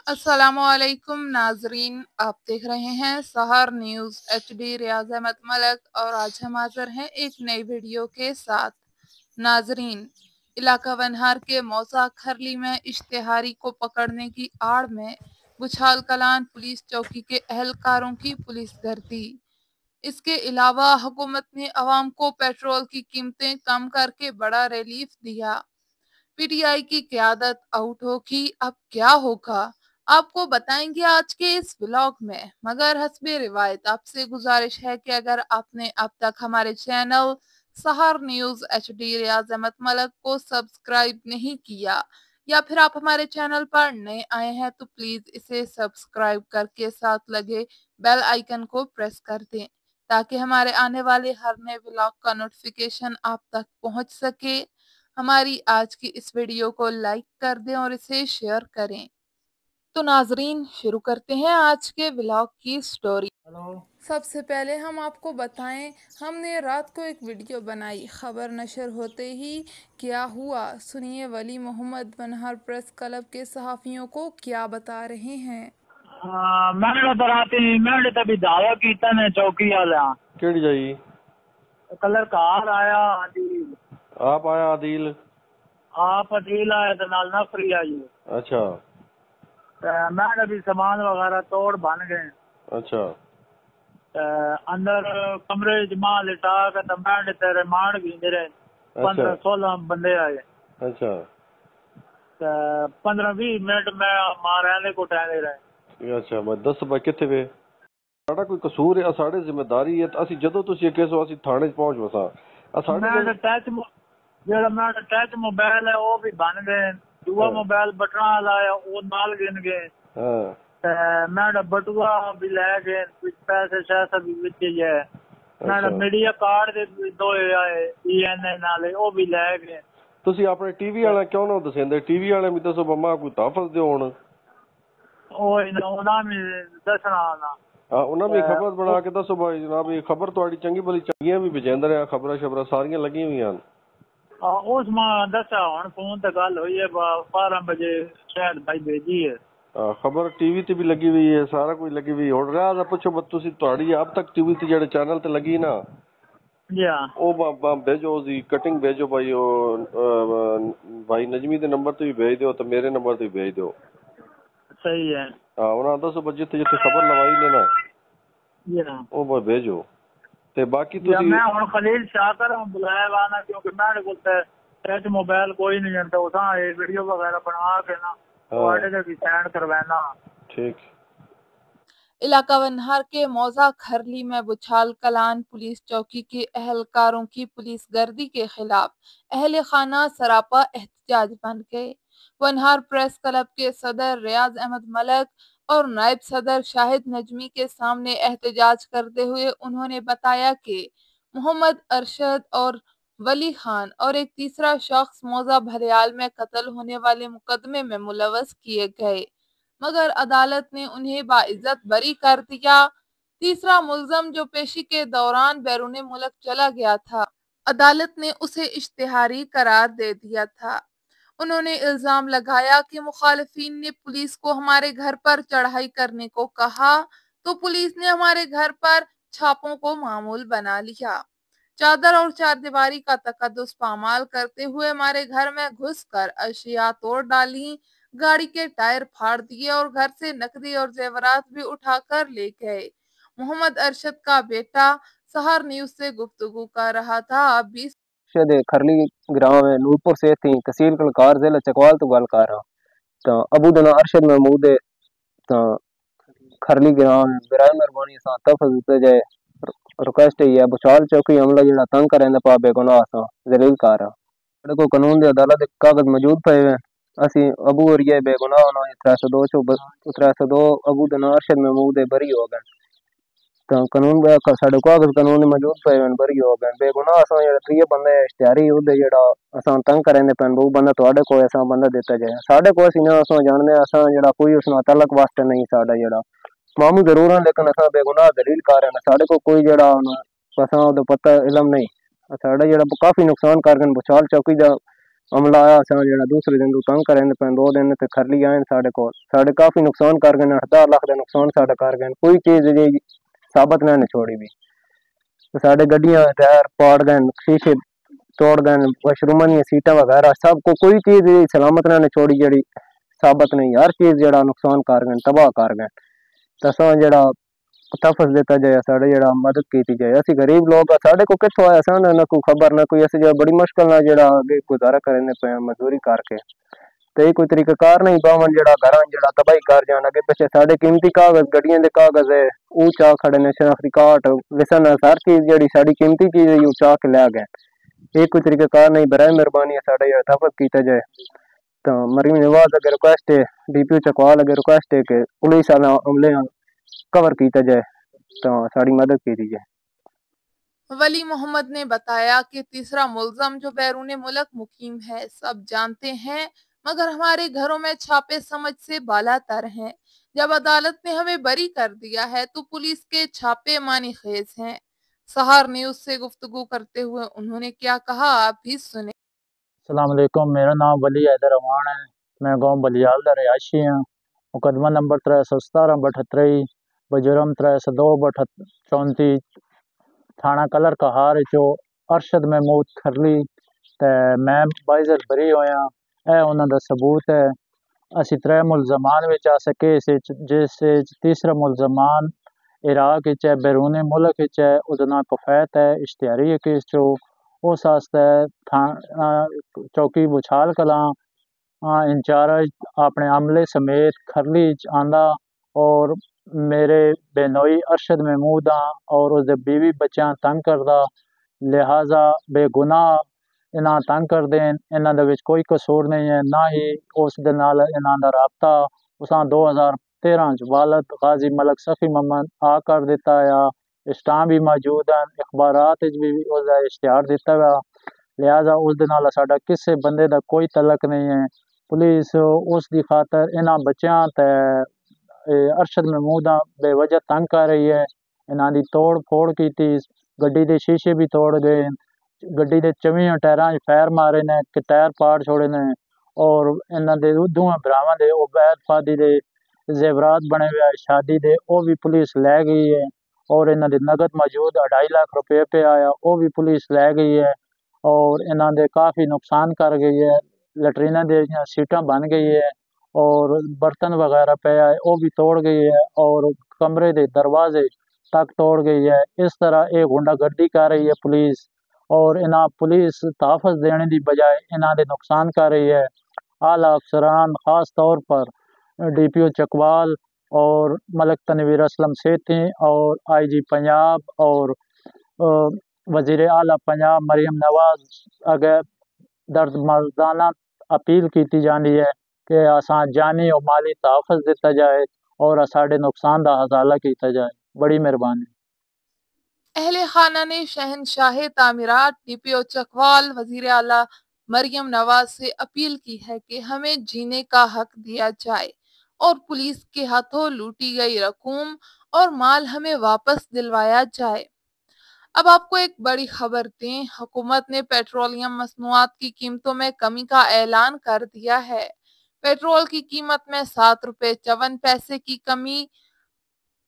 अस्सलामुअलैकुम नाजरीन, आप देख रहे हैं सहर न्यूज़ HD। रियाज अहमद मलक और आज हम हाजिर हैं एक नई वीडियो के साथ। नाजरीन, इलाका वनहार के मौजा खरली में इश्तिहारी को पकड़ने की आड़ में बुछाल कलान पुलिस चौकी के अहलकारों की पुलिस गर्दी। इसके अलावा हुकूमत ने अवाम को पेट्रोल की कीमतें कम करके बड़ा रिलीफ दिया। पीटीआई की क़यादत आउट होगी, अब क्या होगा आपको बताएंगे आज के इस व्लॉग में। मगर हस्बे रिवायत आपसे गुजारिश है कि अगर आपने अब तक हमारे चैनल सहर न्यूज़ HD रियाज अहमद मलक को सब्सक्राइब नहीं किया या फिर आप हमारे चैनल पर नए आए हैं तो प्लीज इसे सब्सक्राइब करके साथ लगे बेल आइकन को प्रेस कर दें ताकि हमारे आने वाले हर नए व्लॉग का नोटिफिकेशन आप तक पहुंच सके। हमारी आज की इस वीडियो को लाइक कर दें और इसे शेयर करें। तो नाजरीन, शुरू करते हैं आज के व्लॉग की स्टोरी। सबसे पहले हम आपको बताएं, हमने रात को एक वीडियो बनाई। खबर नशर होते ही क्या हुआ, सुनिए वली मोहम्मद वनहार प्रेस क्लब के सहाफ़ियों को क्या बता रहे हैं। मैं तभी दावा कीता ने चौकी वाला ਕਿਹੜੀ ਜਾਈ कलर कार आया आदिल ਆਪ ਆਇਆ ਆदिल आप अदील आया तो नाल नफरी आई। अच्छा मैं भी सामान वगैरह तोड़ बन गए। अच्छा अंदर कमरे जमा लिटा के तो मैं तेरे मार गई रहे। 15-16 बंदे आए। अच्छा 15-20 मिनट में मारे को टहले रहे। अच्छा मैं दस भाई किथे वे ਸਾਡਾ ਕੋਈ ਕਸੂਰ ਹੈ, ਸਾਡੇ ਜ਼ਿੰਮੇਵਾਰੀ ਹੈ। ਅਸੀਂ ਜਦੋਂ ਤੁਸੀਂ ਕਹੋ ਅਸੀਂ ਥਾਣੇ 'ਚ ਪਹੁੰਚ ਵਸਾਂ। ਸਾਡੇ ਟੱਚ ਜਿਹੜਾ ਮੈਂ ਟੱਚ ਮੋਬਾਈਲ ਹੈ ਉਹ ਵੀ ਬਣ ਗਏ। ਦੂਆ ਮੋਬਾਈਲ ਬਟਨਾਂ ਵਾਲਾ ਹੈ ਉਹ ਨਾਲ ਗਿਣ ਗਏ। ਹਾਂ ਤੇ ਮੈਂ ਬਟੂਆ ਵੀ ਲੈ ਗਏ, ਵਿੱਚ ਪੈਸੇ ਸ਼ਾਇਦ ਵੀ ਵਿੱਚ ਹੀ ਹੈ। ਮੈਂ ਮੀਡੀਆ ਕਾਰਡ ਦੇ ਦੋ ਆਏ ENA ਨਾਲੇ ਉਹ ਵੀ ਲੈ ਗਏ। ਤੁਸੀਂ ਆਪਣੇ ਟੀਵੀ ਵਾਲਾ ਕਿਉਂ ਨਾ ਦੱਸਦੇ? ਟੀਵੀ ਵਾਲੇ ਵੀ ਦੱਸੋ ਬੰਮਾ ਕੋਈ ਤਹਫਜ਼ ਦਿਓ ਹੁਣ। ਉਹ ਉਹਨਾਂ ਵੀ ਦੱਸਣਾ ਨਾ। ਉਹਨਾਂ ਵੀ ਖਬਰ ਬਣਾ ਕੇ ਦੱਸੋ ਭਾਈ ਜਨਾਬ, ਇਹ ਖਬਰ ਤੁਹਾਡੀ ਚੰਗੀ ਭਲੀ ਚੰਗੀਆਂ ਵੀ ਭੇਜਦੇ ਰਹੇ, ਖਬਰਾਂ ਸਾਰੀਆਂ ਲੱਗੀਆਂ ਹੋਈਆਂ ਹਨ। ਉਸ ਮਾਂ ਦੱਸਿਆ ਹੁਣ ਫੋਨ ਤੇ ਗੱਲ ਹੋਈ ਹੈ 12 ਵਜੇ ਸ਼ਾਇਦ ਭਾਈ ਭੇਜੀ ਹੈ। ਖਬਰ ਟੀਵੀ ਤੇ ਵੀ ਲੱਗੀ ਹੋਈ ਹੈ, ਸਾਰਾ ਕੁਝ ਲੱਗੀ ਹੋਈ। ਹੁਣ ਰਿਹਾ ਦਾ ਪੁੱਛੋ ਤੁਸੀਂ ਤੁਹਾਡੀ ਆਪ ਤੱਕ ਟੀਵੀ ਤੇ ਜਿਹੜੇ ਚੈਨਲ ਤੇ ਲੱਗੀ ਨਾ ਉਹ ਭੇਜੋ, ਉਹਦੀ ਕਟਿੰਗ ਭੇਜੋ ਭਾਈ। ਉਹ ਭਾਈ ਨਜਮੀ ਦੇ ਨੰਬਰ ਤੇ ਵੀ ਭੇਜ ਦਿਓ ਤੇ ਮੇਰੇ ਨੰਬਰ ਤੇ ਵੀ ਭੇਜ ਦਿਓ। ਸਹੀ ਹੈ। ਉਹਨਾਂ ਦੱਸੋ ਜਿੱਥੇ ਜਿੱਥੇ ਖਬਰ ਲਵਾਈ ਨੇ ਨਾ ਉਹ ਭੇਜੋ। ਤੇ ਬਾਕੀ ਤੁਸੀਂ ਮੈਂ ਹੁਣ ਖਲੀਲ ਸ਼ਾਕਰ ਬੁਲਾਇਆ ਵਾ ਨਾ, ਕਿਉਂਕਿ ਮੇਰੇ ਕੋਲ ਟੱਚ मोबाइल कोई नहीं जानता। उसा वीडियो वगैरह बना के ना सेंड करवाना। ठीक। इलाका वनहार के मौजा खरली में बुछाल कलान पुलिस चौकी के अहलकारों की पुलिस गर्दी के खिलाफ अहले खाना सरापा एहतजाज बन गए। वनहार प्रेस क्लब के सदर रियाज अहमद मलक और नायब सदर शाहिद नजमी के सामने एहतजाज करते हुए उन्होंने बताया कि मोहम्मद अरशद और वली खान और एक तीसरा शख्स मौजा भरियाल में कत्ल होने वाले मुकदमे में मुलवस किए गए, मगर अदालत ने उन्हें बाइज्जत बरी कर दिया। तीसरा मुल्जम जो पेशी के दौरान बैरून मुल्क चला गया था, अदालत ने उसे इश्तिहारी करार दे दिया था। उन्होंने इल्जाम लगाया कि मुखालिफिन ने पुलिस को हमारे घर पर चढ़ाई करने को कहा तो पुलिस ने हमारे घर पर छापों को मामूल बना लिया। चादर और चारदीवारी का तकद्दुस पामाल करते हुए हमारे घर में घुसकर अशिया तोड़ डाली, गाड़ी के टायर फाड़ दिए और घर से नकदी और जेवरात भी उठाकर ले गए। मोहम्मद अरशद का बेटा सहर न्यूज से गुफ्तगू कर रहा था। अब 20 खरली ग्राम में नूरपुर से थी तहसील कलकार जिला चकवाल तो गल कर रहा तो अबू दना अरशद महमूद तो खरली ग्राम बिराए मेहरबानी सा तफज दिते जाए रिक्वेस्ट है बुछाल चौकी हमला जेड़ा तंग करे पा बेगुनाह सा जलील कर रहा। साडे को कानून दे अदालत दे कागज मौजूद पे हैं। असी अबू और ये बेगुनाह ना 302 अबू दना अरशद महमूद बरी हो गए तो कानून साडे कागज कानून मौजूद पे हैं, बरी हो गए बेगुनाह। असा जेड़ा त्रीय बंदे इश्तिहारी ओदे जेड़ा असा तंग करे पेन वो बंदा तुहाडे को ऐसा बंदा देता जाए। साडे को असी ना असा जानने असा जेड़ा कोई उसना तलक वास्ते नहीं साडा जेड़ा मामू जरूर है, लेकिन असा बेगुनाह दलील कर रहे हैं। साडे को कोई जेड़ा असा ओदा पता इलम नहीं। साडा जेड़ा काफी नुकसान कर गए बुछाल चौकी दा عملہ आया असां जेड़ा दूसरे दिन तंग करें पे 2 दिन ते खरली आए साडे कोल साडे काफी नुकसान कर गए 10 लाख दा नुकसान साडा कर गए कोई चीज जी साबित ना छोड़ी भी तो साडे गड्डियां टायर पाड़ गए शीशे तोड़ गए वॉशरूम दी सीटां वगैरह सब को कोई चीज सलामत ना छोड़ी जेड़ी साबित नहीं हर चीज जेड़ा नुकसान कर गए तबाह कर गए तसा जेड़ा तहफुज़ देता जाए साढ़े जरा मदद की जाए असि गरीब लोग साढ़े को कितों आया सन ना कोई खबर ना कोई असि बड़ी मुश्किल ना जेड़ा आगे गुजारा करने पे मजदूरी करके तो कोई तरीकाकार नहीं बावन जेड़ा घर जेड़ा तबाही कर जान अगे पिछे साढ़े कीमती कागज गड्डियां दे कागज है ऊ चा खड़े ने शनाख्ती कार्ड लिसन हर चीज जेड़ी साड़ी कीमती चीज है ऊ चा के ले गए कोई तरीकाकार नहीं बराए मेहरबानी साढ़े तहफुज़ किया जाए तो मरीम नवाज अगर रिक्वेस्ट है डीपीओ चकवाल अगर रिक्वेस्ट है कि पुलिस वाला अमले कवर किया जाए तो साड़ी मदद की जाए। वली मोहम्मद ने बताया कि तीसरा मुल्जम जो बैरून मुल्क मुकीम है सब जानते हैं मगर हमारे घरों में छापे समझ से बालातर हैं। जब अदालत ने हमें बरी कर दिया है तो पुलिस के छापे मानी खेज हैं। सहार न्यूज से गुफ्तगू करते हुए उन्होंने क्या कहा आप भी सुने। अस्सलाम वालेकुम, मेरा नाम वली हैदर अमान है। मैं गांव बलियाल का रिहायशी हाँ। मुकदमा नंबर 317/38 बजुर्म 302/34 थाना कलर कहार चो अरशद महमूद खरली ते मैं बाइजत बरी होया है उन्हों का सबूत है। असी 3 मुलजमान आस केस जिस तीसरा मुलजमान इराक है बैरून मुल्क है उसका नाम कफैत है इश्तिहारी है केस चो उस आस्ते थाना चौकी बुछाल कलां इंचार्ज अपने अमले समेत खरली आंदा और मेरे बेनोई अरशद महमूद और उसके बीवी बच्चा तंग करदा लिहाजा बेगुनाह इन्हां तंग कर देन इन्हां दे विच कोई कसूर नहीं है ना ही उस दे नाल इन्हां दा राबता उसां 2013 च वालद गाजी मलक सफ़ी मोहम्मद आ कर दिता या स्टाम भी मौजूद हैं अखबारात भी उसका इश्तिहार दिता हुआ लिहाजा उस दे नाल साडा किसी बंदे का कोई तलक नहीं है। पुलिस उस दी खातर इन्हां बच्चों ते अरशद महमूद बेवजह तंग कर रही है। इन्हां दी तोड़ फोड़ की गड्डी के शीशे भी तोड़ गए गड्डी के 24 टायरां फैर मारे ने कि टायर पाड़ छोड़े ने और इन्हां दे दोवें भरावां दे उबैद फादी दे जेवरात बने हुए शादी दे वो भी पुलिस लै गई है और इन्हां दे नगद मौजूद 2.5 लाख रुपये पे आया वो भी पुलिस लै गई है और इन्हां दे काफ़ी नुकसान कर गई है। लैट्रीना दे सीटां बन गई है और बर्तन वगैरह पे आए वो भी तोड़ गई है और कमरे के दरवाजे तक तोड़ गई है। इस तरह एक गुंडागर्दी कर रही है पुलिस और इन्हें पुलिस तहफ़ुज़ देने की बजाय इन्हें नुकसान कर रही है। आला अफसरान ख़ास तौर पर DPO चकवाल और मलक तनवीर असलम सेठी और IG पंजाब और वज़ीर आला पंजाब मरियम नवाज अगर दर्द मर्दाना अपील की जानी है कि असा जानी और माली तहफ़ुज़ दिता जाए और साढ़े नुकसान का हज़ाला किया जाए। बड़ी मेहरबानी। अहले खाना ने शहनशाह तामीरात DPO चकवाल वजीर आला मरियम नवाज से अपील की है कि हमें जीने का हक दिया जाए और पुलिस के हाथों लूटी गई रकूम और माल हमें वापस दिलवाया जाए। अब आपको एक बड़ी खबर दें, हुकूमत ने पेट्रोलियम मसनूआत की कीमतों में कमी का ऐलान कर दिया है। पेट्रोल की कीमत में 7 रुपये 54 पैसे की कमी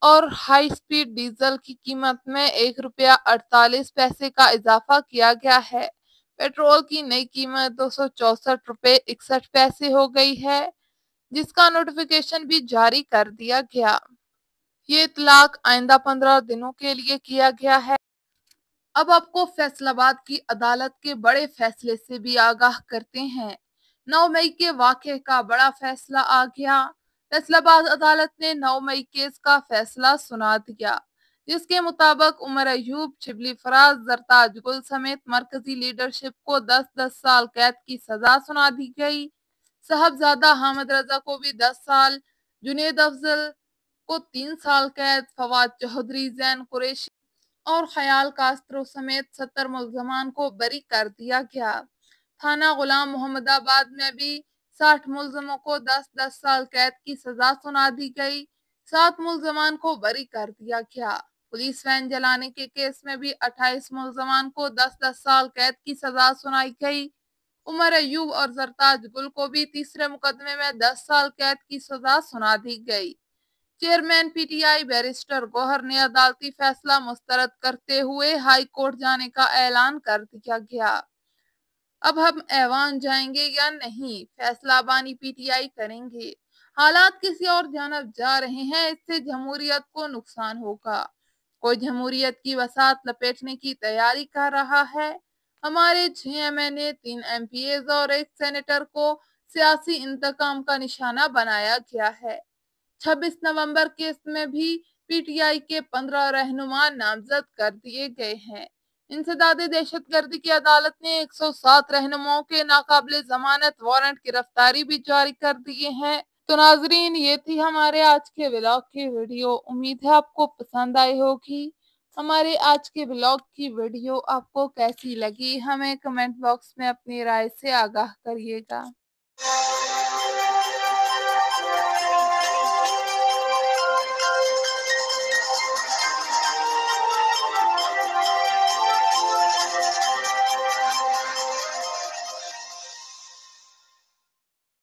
और हाई स्पीड डीजल की कीमत में 1 रुपया 48 पैसे का इजाफा किया गया है। पेट्रोल की नई कीमत 264 रुपये 61 पैसे हो गई है जिसका नोटिफिकेशन भी जारी कर दिया गया। ये इतलाक आइंदा 15 दिनों के लिए किया गया है। अब आपको फैसलाबाद की अदालत के बड़े फैसले से भी आगाह करते हैं। 9 मई के वाक़े का बड़ा फैसला आ गया। फैसलाबाद अदालत ने 9 मई केस का फैसला सुना दिया जिसके मुताबिक उमर अयूब, शिबली फराज, जरताज गुल समेत मरकजी लीडरशिप को 10-10 साल कैद की सजा सुना दी गई। साहबजादा हामिद रजा को भी 10 साल, जुनेद अफजल को 3 साल कैद, फवाद चौधरी, जैन कुरैशी और ख्याल कास्त्रो समेत 70 मुल्जमान को बरी कर दिया गया। थाना गुलाम मोहम्मदाबाद में भी 60 मुल्जमों को 10-10 साल कैद की सजा सुना दी गई। 7 मुल्जमान को बरी कर दिया गया। पुलिस वैन जलाने के केस में भी 28 मुल्जमान को 10-10 साल कैद की सजा सुनाई गई। عمر ایوب اور زرتاج گل کو بھی تیسرے مقدمے میں 10 سال قید کی سزا سنا دی گئی۔ Chairman P T I barrister Gohar نے عدالتی فیصلہ مسترد کرتے ہوئے ہائی کورٹ جانے کا اعلان کر دیا گیا۔ اب ہم ایوان جائیں گے یا نہیں، فیصلہ بانی پی ٹی آئی کریں گے۔ حالات کسی اور جانب جا رہے ہیں، اس سے جمہوریت کو نقصان ہوگا۔ کوئی جمہوریت کی وسعت لپیٹنے کی تیاری کر رہا ہے۔ ہمارے 6 ایم این اے، 3 ایم پی ایز اور 1 سینیٹر کو سیاسی انتقام کا نشانہ بنایا گیا ہے۔ 26 نومبر کیس میں بھی پی ٹی آئی کے 15 رہنما نامزد کر دیے گئے ہیں۔ انسداد دہشت گردی کی عدالت نے 107 رہنماؤں کے ناقابل ضمانت وارنٹ گرفتاری بھی جاری کر دیے ہیں۔ تو ناظرین، یہ تھی ہمارے آج کے ولاگ کی ویڈیو۔ امید ہے آپ کو پسند آئی ہوگی۔ ہمارے آج کے ولاگ کی ویڈیو آپ کو کیسی لگی، ہمیں کمنٹ باکس میں اپنی رائے سے آگاہ کریے گا۔